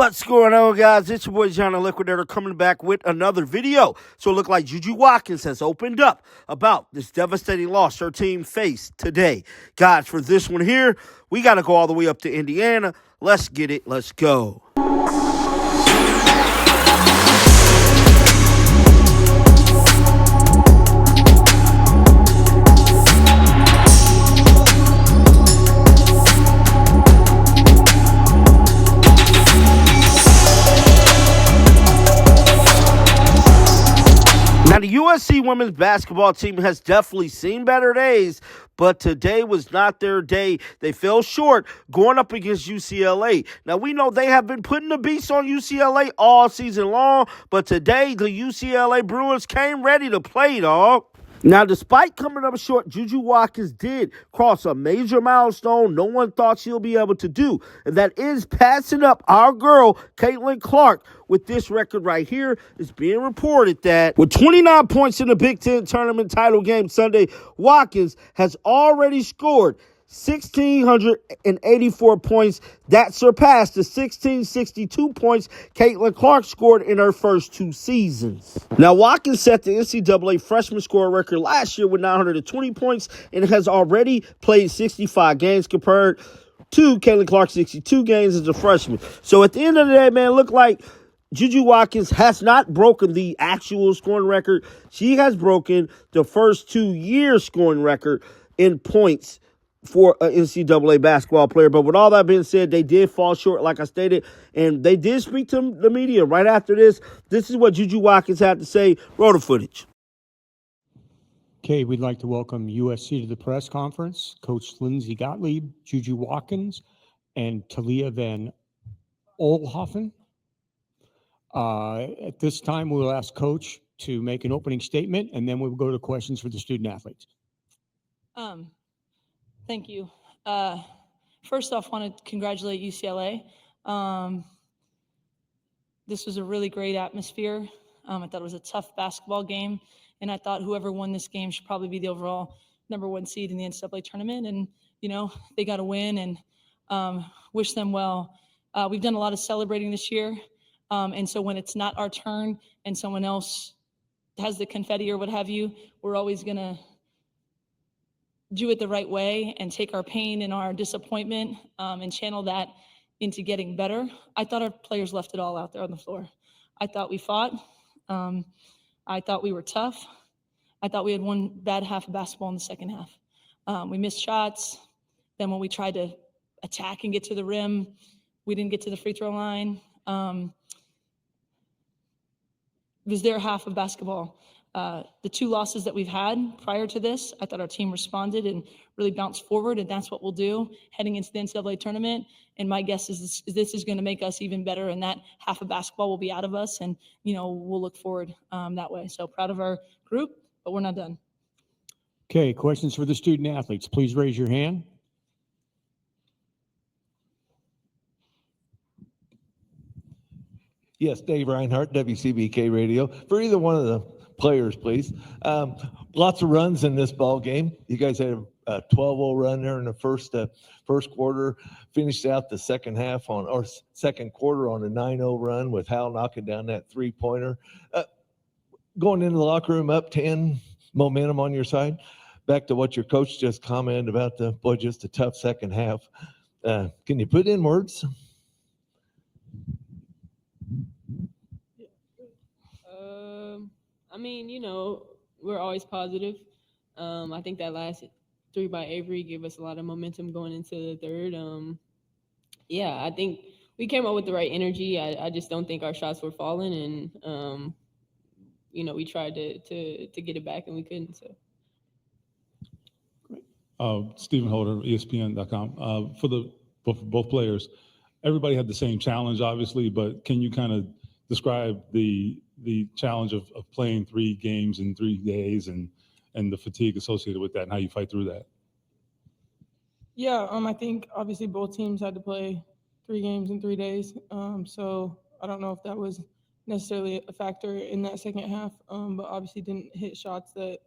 What's going on, guys? It's your boy John the Liquidator coming back with another video. So it looked like Juju Watkins has opened up about this devastating loss her team faced today. Guys, for this one here, we got to go all the way up to Indiana. Let's get it. Let's go. Now, the USC women's basketball team has definitely seen better days, but today was not their day. They fell short going up against UCLA. Now, we know they have been putting the beast on UCLA all season long, but today the UCLA Bruins came ready to play, dog. Now, despite coming up short, Juju Watkins did cross a major milestone no one thought she'll be able to do, and that is passing up our girl, Caitlin Clark. With this record right here, it's being reported that with 29 points in the Big Ten tournament title game Sunday, Watkins has already scored 1,684 points. That surpassed the 1,662 points Caitlin Clark scored in her first two seasons. Now, Watkins set the NCAA freshman score record last year with 920 points and has already played 65 games compared to Caitlin Clark's 62 games as a freshman. So at the end of the day, man, it looked like Juju Watkins has not broken the actual scoring record. She has broken the first 2 years scoring record in points for an NCAA basketball player. But with all that being said, they did fall short, like I stated, and they did speak to the media right after this. This is what Juju Watkins had to say. Roll the footage. Okay, we'd like to welcome USC to the press conference. Coach Lindsey Gottlieb, Juju Watkins, and Talia Van Olhoffen. At this time, we'll ask Coach to make an opening statement, and then we'll go to questions for the student athletes. Thank you. First off, I want to congratulate UCLA. This was a really great atmosphere. I thought it was a tough basketball game, and I thought whoever won this game should probably be the overall #1 seed in the NCAA tournament. And, you know, they got a win, and wish them well. We've done a lot of celebrating this year. And so when it's not our turn and someone else has the confetti or what have you, we're always going to do it the right way and take our pain and our disappointment and channel that into getting better. I thought our players left it all out there on the floor. I thought we fought. I thought we were tough. I thought we had one bad half of basketball in the second half. We missed shots. Then when we tried to attack and get to the rim, we didn't get to the free throw line. It was their half of basketball. The two losses that we've had prior to this, I thought our team responded and really bounced forward, and that's what we'll do heading into the NCAA tournament. And my guess is this is going to make us even better, and that half of basketball will be out of us, and, you know, we'll look forward that way. So proud of our group, but we're not done. Okay, questions for the student athletes. Please raise your hand. Yes, Dave Reinhardt, WCBK Radio. For either one of the players, please. Lots of runs in this ball game. You guys had a 12-0 run there in the first quarter. Finished out the second quarter on a 9-0 run with Hal knocking down that three-pointer. Going into the locker room up 10, momentum on your side. Back to what your coach just commented about just a tough second half. Can you put in words? I mean, you know, we're always positive. I think that last 3 by Avery gave us a lot of momentum going into the third. Yeah, I think we came up with the right energy. I just don't think our shots were falling, and you know, we tried to get it back and we couldn't. So. Great. Stephen Holder, ESPN.com. For both players, everybody had the same challenge, obviously, but can you kind of describe the challenge of playing 3 games in 3 days and the fatigue associated with that and how you fight through that? Yeah, I think obviously both teams had to play 3 games in 3 days. So I don't know if that was necessarily a factor in that second half, but obviously didn't hit shots that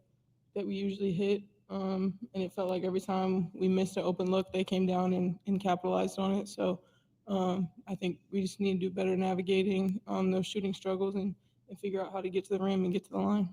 we usually hit. And it felt like every time we missed an open look, they came down and capitalized on it. So I think we just need to do better navigating those shooting struggles and figure out how to get to the rim and get to the line.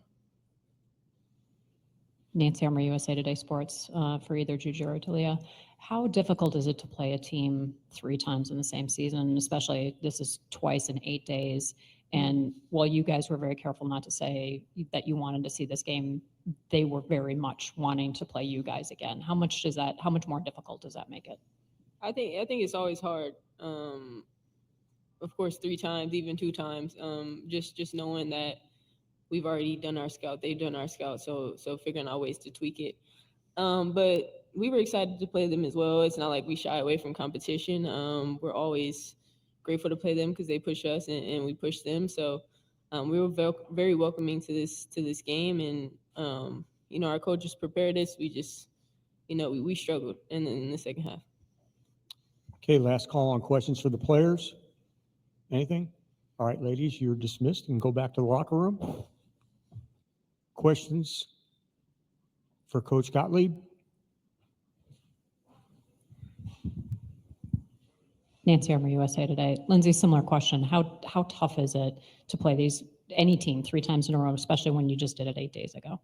Nancy Armour, USA Today Sports, for either Juju or Talia. How difficult is it to play a team 3 times in the same season, especially this is twice in 8 days? And while you guys were very careful not to say that you wanted to see this game, they were very much wanting to play you guys again. How much more difficult does that make it? I think it's always hard. Of course, 3 times, even 2 times. Just knowing that we've already done our scout, they've done our scout, so figuring out ways to tweak it. But we were excited to play them as well. It's not like we shy away from competition. We're always grateful to play them because they push us and we push them. So we were very welcoming to this game, and our coaches prepared us. We just we struggled in the second half. Okay, last call on questions for the players. Anything? All right, ladies, you're dismissed and go back to the locker room. Questions for Coach Gottlieb? Nancy Armour, USA Today. Lindsay, similar question. How tough is it to play any team 3 times in a row, especially when you just did it 8 days ago?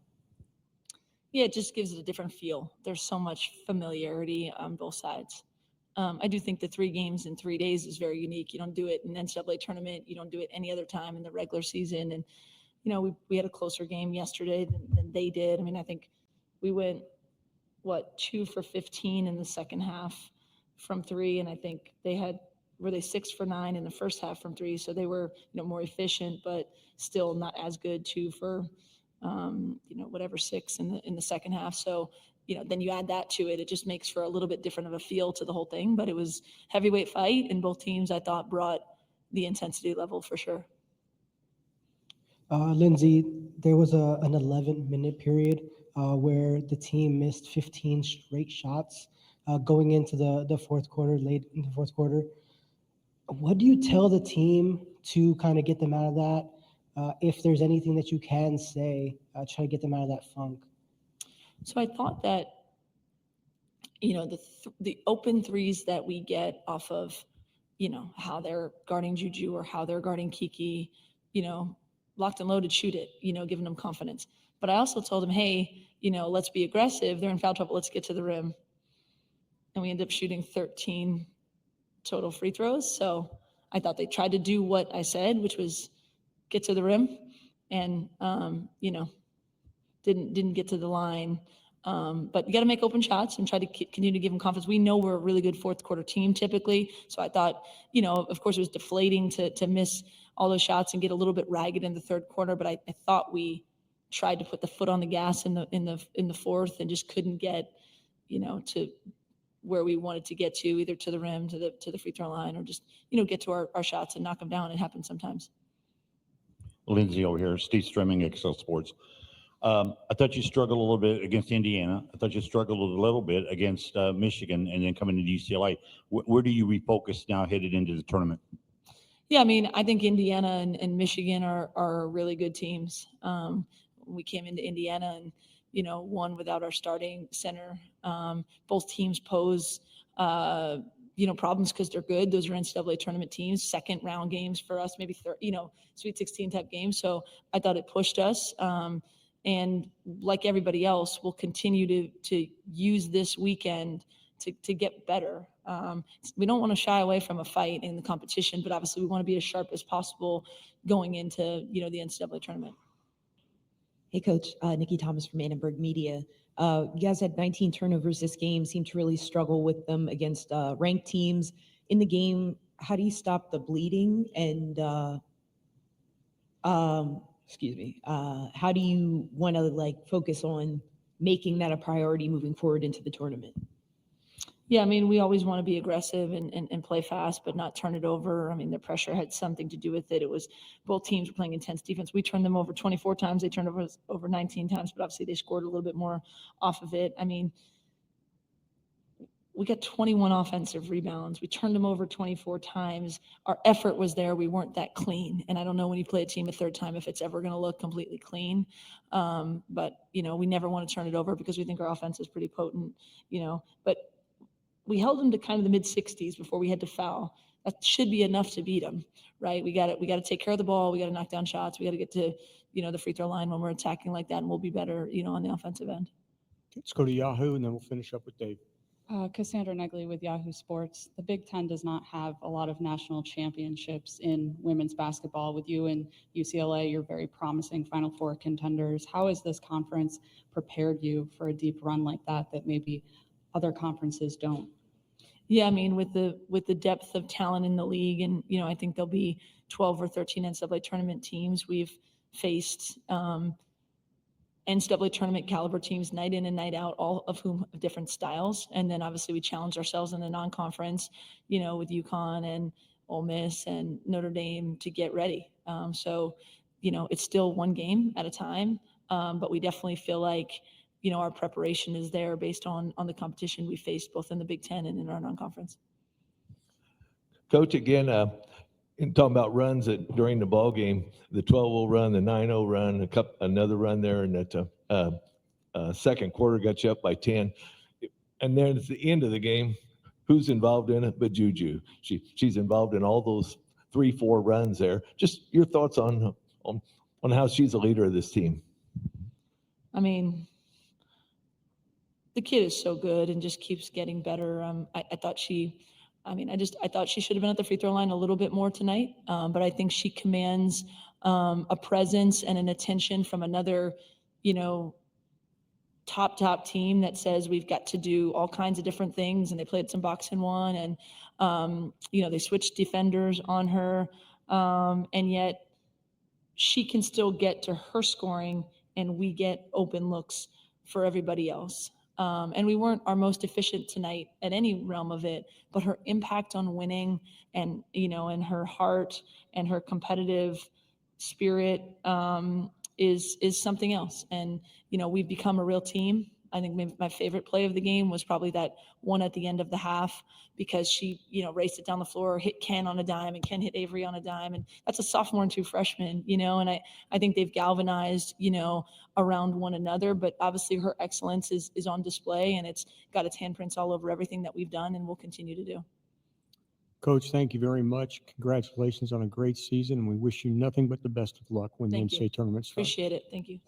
Yeah, it just gives it a different feel. There's so much familiarity on both sides. I do think the 3 games in 3 days is very unique. You don't do it in the NCAA tournament. You don't do it any other time in the regular season. And, we had a closer game yesterday than they did. I mean, I think we went, 2 for 15 in the second half from 3. And I think were they 6 for 9 in the first half from 3. So they were, more efficient, but still not as good. 2 for, 6 in the second half. So, then you add that to it. It just makes for a little bit different of a feel to the whole thing. But it was heavyweight fight, and both teams, I thought, brought the intensity level for sure. Lindsay, there was an 11-minute period where the team missed 15 straight shots going into the fourth quarter, late in the fourth quarter. What do you tell the team to kind of get them out of that? If there's anything that you can say, try to get them out of that funk. So I thought that, the open threes that we get off of, how they're guarding Juju or how they're guarding Kiki, locked and loaded, shoot it, giving them confidence. But I also told them, hey, let's be aggressive. They're in foul trouble. Let's get to the rim. And we ended up shooting 13 total free throws. So I thought they tried to do what I said, which was get to the rim, and, didn't get to the line. But you got to make open shots and try to continue to give them confidence. We know we're a really good fourth quarter team typically. So I thought, of course it was deflating to miss all those shots and get a little bit ragged in the third quarter. But I thought we tried to put the foot on the gas in the fourth and just couldn't get, to where we wanted to get to, either to the rim, to the free throw line, or just, get to our shots and knock them down. It happens sometimes. Lindsay over here, Steve Stremming, Excel Sports. I thought you struggled a little bit against Indiana. I thought you struggled a little bit against Michigan, and then coming to UCLA. Where do you refocus now headed into the tournament? Yeah, I mean, I think Indiana and Michigan are really good teams. We came into Indiana and, won without our starting center. Both teams pose, problems because they're good. Those are NCAA tournament teams, second round games for us, maybe Sweet 16 type games. So I thought it pushed us. And like everybody else, we'll continue to use this weekend to get better. We don't want to shy away from a fight in the competition, but obviously we want to be as sharp as possible going into, the NCAA tournament. Hey, Coach, Nikki Thomas from Annenberg Media. You guys had 19 turnovers this game, seemed to really struggle with them against ranked teams. In the game, how do you stop the bleeding? And how do you want to focus on making that a priority moving forward into the tournament? Yeah, I mean, we always want to be aggressive and play fast, but not turn it over. I mean, the pressure had something to do with it. It was both teams were playing intense defense. We turned them over 24 times. They turned over 19 times, but obviously they scored a little bit more off of it. I mean, we got 21 offensive rebounds. We turned them over 24 times. Our effort was there. We weren't that clean. And I don't know when you play a team a third time if it's ever going to look completely clean. But, we never want to turn it over because we think our offense is pretty potent, but we held them to kind of the mid-60s before we had to foul. that should be enough to beat them, right? We got to take care of the ball. We got to knock down shots. We got to get to, the free throw line when we're attacking like that, and we'll be better, on the offensive end. Let's go to Yahoo, and then we'll finish up with Dave. Cassandra Negley with Yahoo Sports. The Big Ten does not have a lot of national championships in women's basketball. With you and UCLA, you're very promising Final Four contenders. How has this conference prepared you for a deep run like that maybe other conferences don't? Yeah, I mean, with the depth of talent in the league, and I think there'll be 12 or 13 NCAA tournament teams. We've faced NCAA tournament caliber teams night in and night out, all of whom have different styles. And then obviously we challenge ourselves in the non-conference, with UConn and Ole Miss and Notre Dame to get ready. So, it's still one game at a time, but we definitely feel like, our preparation is there based on the competition we faced both in the Big Ten and in our non-conference. Coach, again, in talking about runs during the ball game, the 12-0 run, the 9-0 run, another run there in that second quarter got you up by 10. And then at the end of the game, who's involved in it but Juju? She's involved in all those 3-4 runs there. Just your thoughts on how she's a leader of this team. I mean, the kid is so good and just keeps getting better. I thought she should have been at the free throw line a little bit more tonight. But I think she commands a presence and an attention from another, top team that says we've got to do all kinds of different things. And they played some box and one, and they switched defenders on her, and yet she can still get to her scoring, and we get open looks for everybody else. And we weren't our most efficient tonight at any realm of it, but her impact on winning and, and her heart and her competitive spirit is something else. And, we've become a real team. I think maybe my favorite play of the game was probably that one at the end of the half, because she, raced it down the floor, hit Ken on a dime, and Ken hit Avery on a dime. And that's a sophomore and two freshmen, and I think they've galvanized, around one another. But obviously her excellence is on display, and it's got its handprints all over everything that we've done and will continue to do. Coach, thank you very much. Congratulations on a great season, and we wish you nothing but the best of luck when the Thank you. NCAA tournament starts. Appreciate it. Thank you.